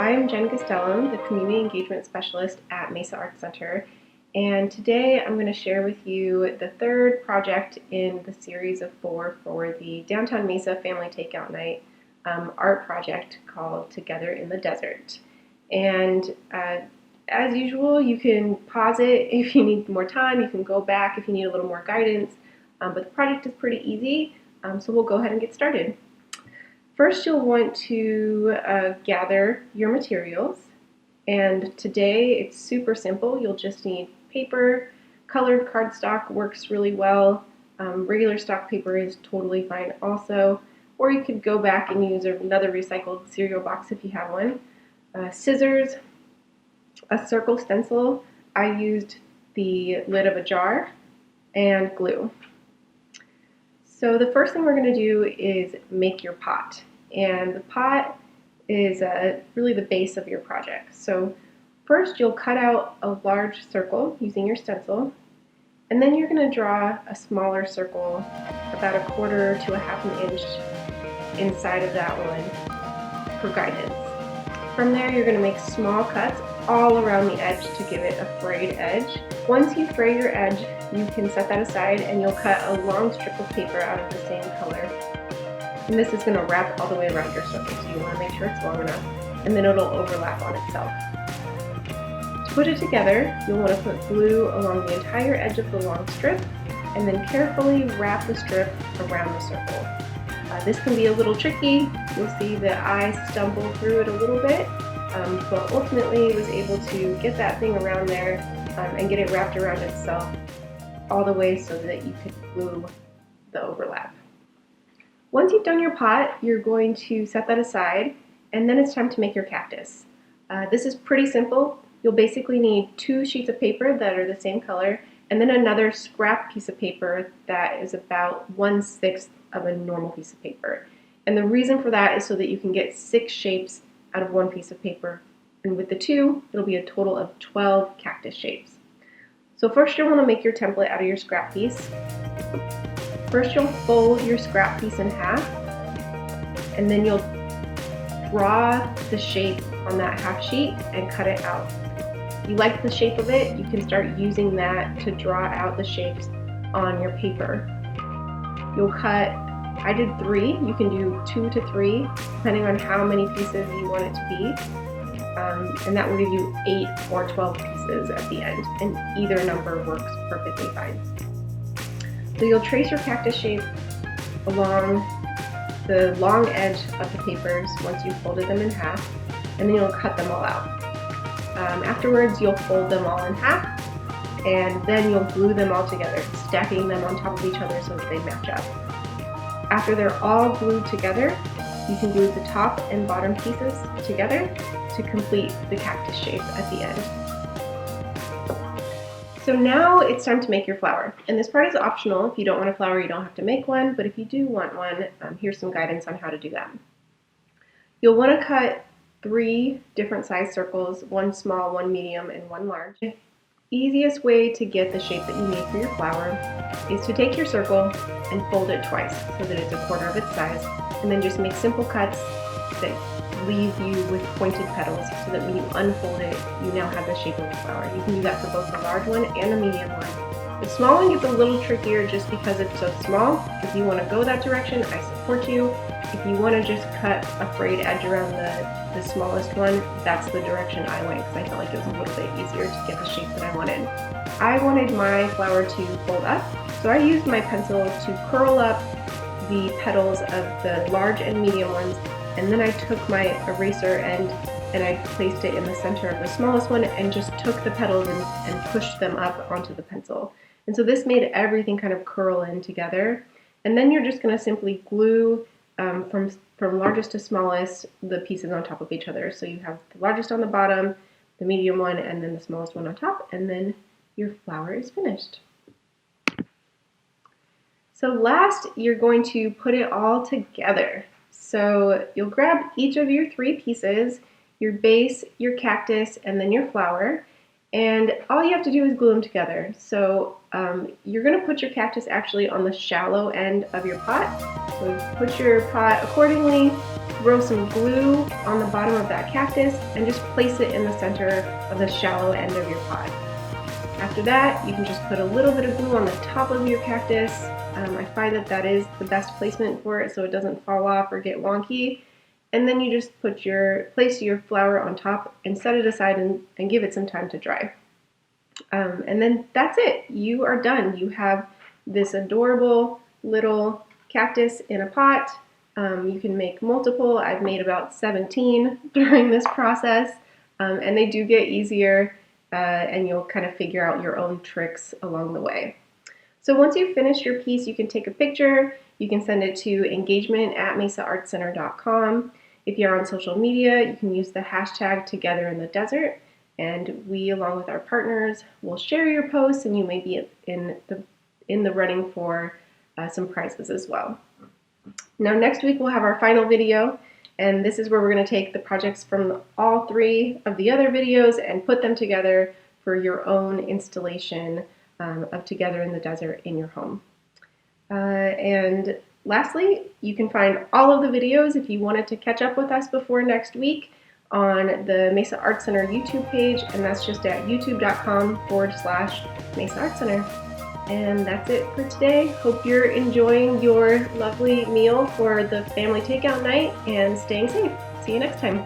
I'm Jen Gastelum, the Community Engagement Specialist at Mesa Art Center, and today I'm going to share with you the third project in the series of 4 for the Downtown Mesa Family Takeout Night art project called Together in the Desert. And as usual, you can pause it if you need more time, you can go back if you need a little more guidance, but the project is pretty easy, so we'll go ahead and get started. First, you'll want to gather your materials, and today it's super simple. You'll just need paper. Colored cardstock works really well. Regular stock paper is totally fine also, or you could go back and use another recycled cereal box if you have one. Scissors, a circle stencil. I used the lid of a jar, and glue. So the first thing we're going to do is make your pot, and the pot is really the base of your project. So first you'll cut out a large circle using your stencil, and then you're going to draw a smaller circle about 1/4 to 1/2 inch inside of that one for guidance. From there you're going to make small cuts all around the edge to give it a frayed edge. Once you fray your edge, you can set that aside and you'll cut a long strip of paper out of the same color. And this is going to wrap all the way around your circle, so you want to make sure it's long enough, and then it'll overlap on itself. To put it together, you'll want to put glue along the entire edge of the long strip, and then carefully wrap the strip around the circle. This can be a little tricky. You'll see that I stumbled through it a little bit, but ultimately was able to get that thing around there and get it wrapped around itself all the way so that you could glue the overlap. Once you've done your pot, you're going to set that aside, and then it's time to make your cactus. This is pretty simple. You'll basically need 2 sheets of paper that are the same color, and then another scrap piece of paper that is about 1/6 of a normal piece of paper. And the reason for that is so that you can get 6 shapes out of 1 piece of paper. And with the 2, it'll be a total of 12 cactus shapes. So first you'll want to make your template out of your scrap piece. First you'll fold your scrap piece in half, and then you'll draw the shape on that half sheet and cut it out. If you like the shape of it, you can start using that to draw out the shapes on your paper. You'll cut, I did 3, you can do 2 to 3, depending on how many pieces you want it to be. And that will give you 8 or 12 pieces at the end, and either number works perfectly fine. So you'll trace your cactus shape along the long edge of the papers once you've folded them in half, and then you'll cut them all out. Afterwards, you'll fold them all in half, and then you'll glue them all together, stacking them on top of each other so that they match up. After they're all glued together, you can glue the top and bottom pieces together to complete the cactus shape at the end. So now it's time to make your flower. And this part is optional. If you don't want a flower, you don't have to make one, but if you do want one, here's some guidance on how to do that. You'll want to cut 3 different size circles, 1 small, 1 medium, and 1 large. The easiest way to get the shape that you need for your flower is to take your circle and fold it twice so that it's 1/4 of its size, and then just make simple cuts that leave you with pointed petals so that when you unfold it, you now have the shape of a flower. You can do that for both the large one and the medium one. The small one gets a little trickier just because it's so small. If you want to go that direction, I support you. If you want to just cut a frayed edge around the smallest one, that's the direction I went because I felt like it was a little bit easier to get the shape that I wanted. I wanted my flower to fold up, so I used my pencil to curl up the petals of the large and medium ones, and then I took my eraser end and I placed it in the center of the smallest one and just took the petals and pushed them up onto the pencil. And so this made everything kind of curl in together. And then you're just going to simply glue from largest to smallest the pieces on top of each other. So you have the largest on the bottom, the medium one, and then the smallest one on top, and then your flower is finished. So last, you're going to put it all together. So you'll grab each of your 3 pieces, your base, your cactus, and then your flower, and all you have to do is glue them together. So you're going to put your cactus actually on the shallow end of your pot. So put your pot accordingly, throw some glue on the bottom of that cactus and just place it in the center of the shallow end of your pot. After that, you can just put a little bit of glue on the top of your cactus. I find that that is the best placement for it so it doesn't fall off or get wonky. And then you just place your flower on top and set it aside and give it some time to dry. And then that's it. You are done. You have this adorable little cactus in a pot. You can make multiple. I've made about 17 during this process, and they do get easier, and you'll kind of figure out your own tricks along the way. So once you've finished your piece, you can take a picture. You can send it to engagement@mesaartcenter.com. If you're on social media, you can use the hashtag #TogetherInTheDesert, and we, along with our partners, will share your posts, and you may be in the running for some prizes as well. Now next week we'll have our final video, and this is where we're going to take the projects from all 3 of the other videos and put them together for your own installation of Together in the Desert in your home. And lastly, you can find all of the videos if you wanted to catch up with us before next week on the Mesa Art Center YouTube page, and that's just at youtube.com/Mesa Art Center. And that's it for today. Hope you're enjoying your lovely meal for the family takeout night and staying safe. See you next time.